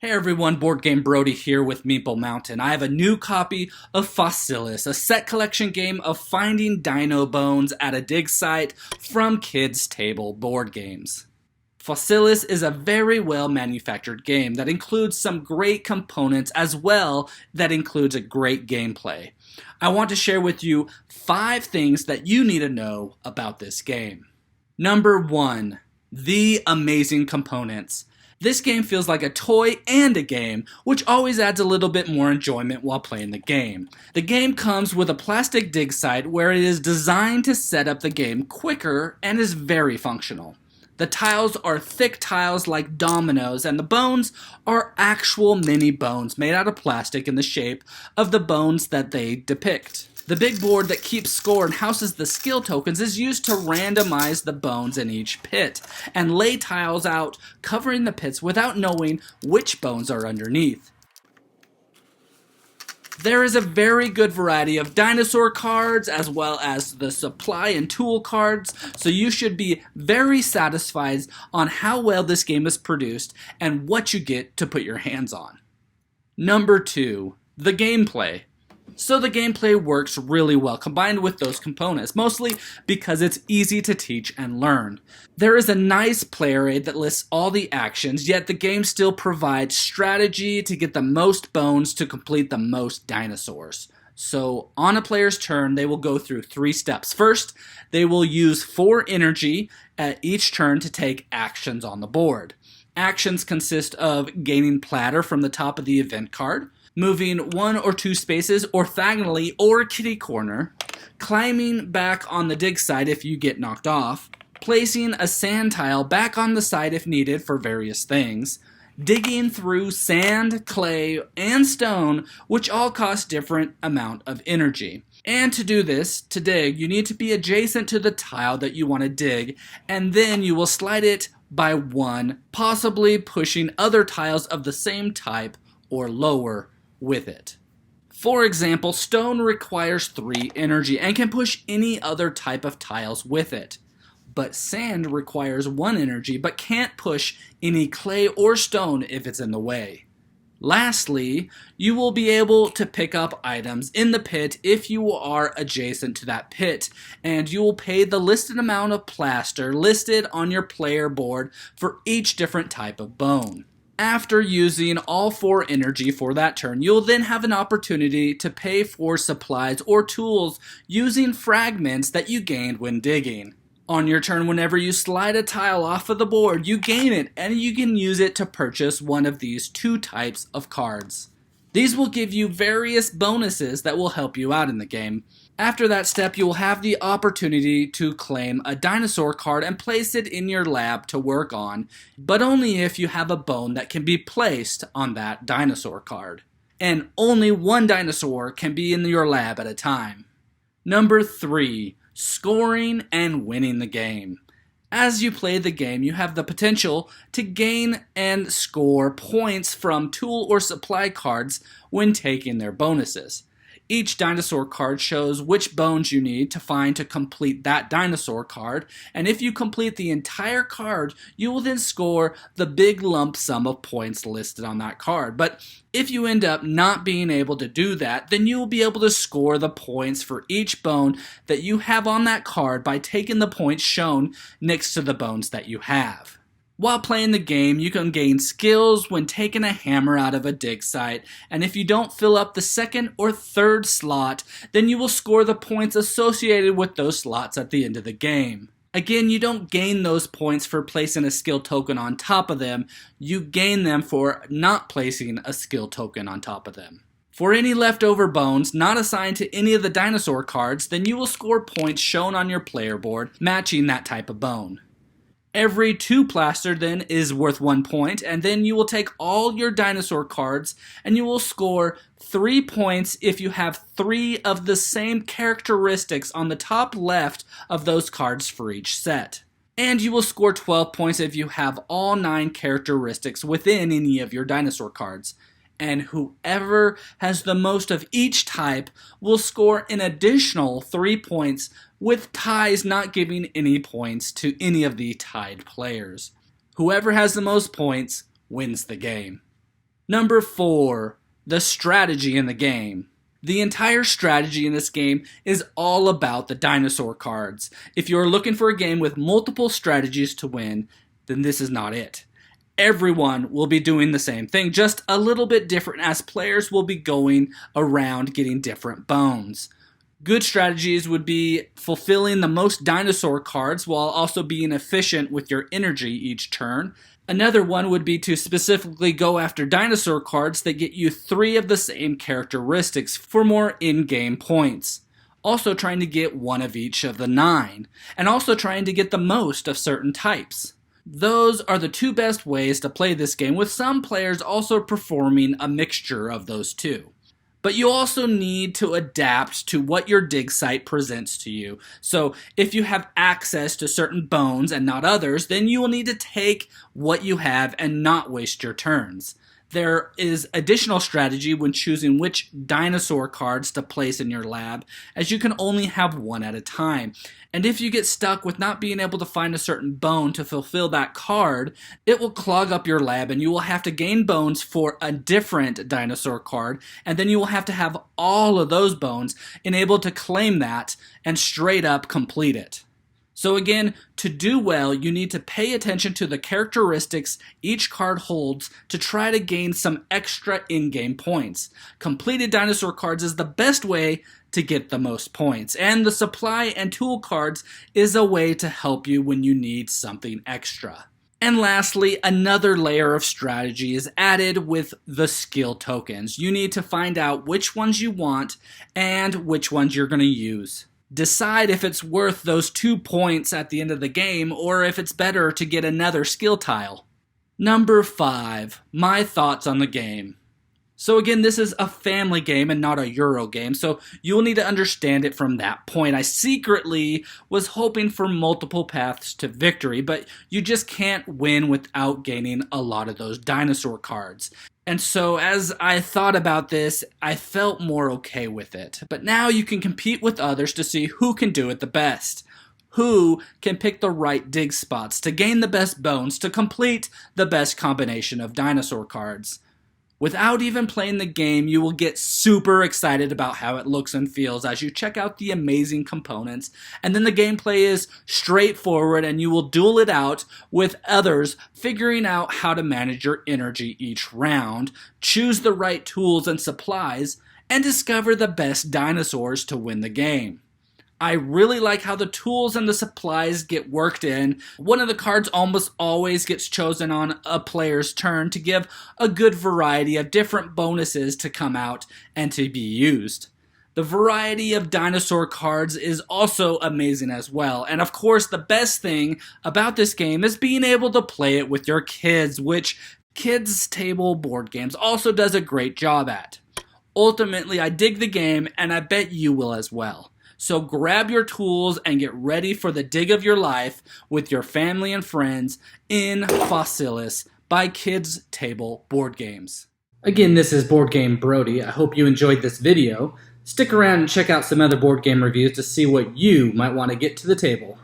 Hey everyone, Boardgame Brody here with Meeple Mountain. I have a new copy of Fossilis, a set collection game of finding dino bones at a dig site from kids' table board games. Fossilis is a very well manufactured game that includes some great components as well that includes a great gameplay. I want to share with you 5 things that you need to know about this game. Number 1, the amazing components. This game feels like a toy and a game, which always adds a little bit more enjoyment while playing the game. The game comes with a plastic dig site where it is designed to set up the game quicker and is very functional. The tiles are thick tiles like dominoes, and the bones are actual mini bones made out of plastic in the shape of the bones that they depict. The big board that keeps score and houses the skill tokens is used to randomize the bones in each pit and lay tiles out covering the pits without knowing which bones are underneath. There is a very good variety of dinosaur cards as well as the supply and tool cards, so you should be very satisfied on how well this game is produced and what you get to put your hands on. Number 2, the gameplay. So the gameplay works really well combined with those components, mostly because it's easy to teach and learn. There is a nice player aid that lists all the actions, yet the game still provides strategy to get the most bones to complete the most dinosaurs. So on a player's turn, they will go through 3 steps. First, they will use 4 energy at each turn to take actions on the board. Actions consist of gaining platter from the top of the event card, moving 1 or 2 spaces orthogonally or kitty corner, climbing back on the dig site if you get knocked off, placing a sand tile back on the site if needed for various things, digging through sand, clay, and stone, which all cost different amount of energy. And to do this, to dig, you need to be adjacent to the tile that you want to dig, and then you will slide it by 1, possibly pushing other tiles of the same type or lower with it. For example, stone requires 3 energy and can push any other type of tiles with it. But sand requires 1 energy but can't push any clay or stone if it's in the way. Lastly, you will be able to pick up items in the pit if you are adjacent to that pit, and you will pay the listed amount of plaster listed on your player board for each different type of bone. After using all 4 energy for that turn, you'll then have an opportunity to pay for supplies or tools using fragments that you gained when digging. On your turn, whenever you slide a tile off of the board, you gain it, and you can use it to purchase one of these 2 types of cards. These will give you various bonuses that will help you out in the game. After that step, you will have the opportunity to claim a dinosaur card and place it in your lab to work on, but only if you have a bone that can be placed on that dinosaur card. And only 1 dinosaur can be in your lab at a time. Number 3, scoring and winning the game. As you play the game, you have the potential to gain and score points from tool or supply cards when taking their bonuses. Each dinosaur card shows which bones you need to find to complete that dinosaur card, and if you complete the entire card, you will then score the big lump sum of points listed on that card. But if you end up not being able to do that, then you will be able to score the points for each bone that you have on that card by taking the points shown next to the bones that you have. While playing the game, you can gain skills when taking a hammer out of a dig site, and if you don't fill up the 2nd or 3rd slot, then you will score the points associated with those slots at the end of the game. Again, you don't gain those points for placing a skill token on top of them, you gain them for not placing a skill token on top of them. For any leftover bones not assigned to any of the dinosaur cards, then you will score points shown on your player board matching that type of bone. Every 2 plaster then is worth 1 point, and then you will take all your dinosaur cards and you will score 3 points if you have 3 of the same characteristics on the top left of those cards for each set. And you will score 12 points if you have all 9 characteristics within any of your dinosaur cards. And whoever has the most of each type will score an additional 3 points, with ties not giving any points to any of the tied players. Whoever has the most points wins the game. Number 4, the strategy in the game. The entire strategy in this game is all about the dinosaur cards. If you're looking for a game with multiple strategies to win, then this is not it. Everyone will be doing the same thing, just a little bit different, as players will be going around getting different bones. Good strategies would be fulfilling the most dinosaur cards while also being efficient with your energy each turn. Another one would be to specifically go after dinosaur cards that get you 3 of the same characteristics for more in-game points. Also trying to get 1 of each of the 9, and also trying to get the most of certain types. Those are the 2 best ways to play this game, with some players also performing a mixture of those 2. But you also need to adapt to what your dig site presents to you. So if you have access to certain bones and not others, then you will need to take what you have and not waste your turns. There is additional strategy when choosing which dinosaur cards to place in your lab, as you can only have 1 at a time. And if you get stuck with not being able to find a certain bone to fulfill that card, it will clog up your lab and you will have to gain bones for a different dinosaur card, and then you will have to have all of those bones enabled to claim that and straight up complete it. So again, to do well, you need to pay attention to the characteristics each card holds to try to gain some extra in-game points. Completed dinosaur cards is the best way to get the most points, and the supply and tool cards is a way to help you when you need something extra. And lastly, another layer of strategy is added with the skill tokens. You need to find out which ones you want and which ones you're going to use. Decide if it's worth those 2 points at the end of the game, or if it's better to get another skill tile. Number 5, my thoughts on the game. So again, this is a family game and not a Euro game, so you'll need to understand it from that point. I secretly was hoping for multiple paths to victory, but you just can't win without gaining a lot of those dinosaur cards. And so as I thought about this, I felt more okay with it. But now you can compete with others to see who can do it the best. Who can pick the right dig spots to gain the best bones to complete the best combination of dinosaur cards. Without even playing the game, you will get super excited about how it looks and feels as you check out the amazing components, and then the gameplay is straightforward and you will duel it out with others, figuring out how to manage your energy each round, choose the right tools and supplies, and discover the best dinosaurs to win the game. I really like how the tools and the supplies get worked in. One of the cards almost always gets chosen on a player's turn to give a good variety of different bonuses to come out and to be used. The variety of dinosaur cards is also amazing as well. And of course, the best thing about this game is being able to play it with your kids, which Kids Table Board Games also does a great job at. Ultimately, I dig the game, and I bet you will as well. So grab your tools and get ready for the dig of your life with your family and friends in Fossilis by Kids Table Board Games. Again, this is Board Game Brody. I hope you enjoyed this video. Stick around and check out some other board game reviews to see what you might want to get to the table.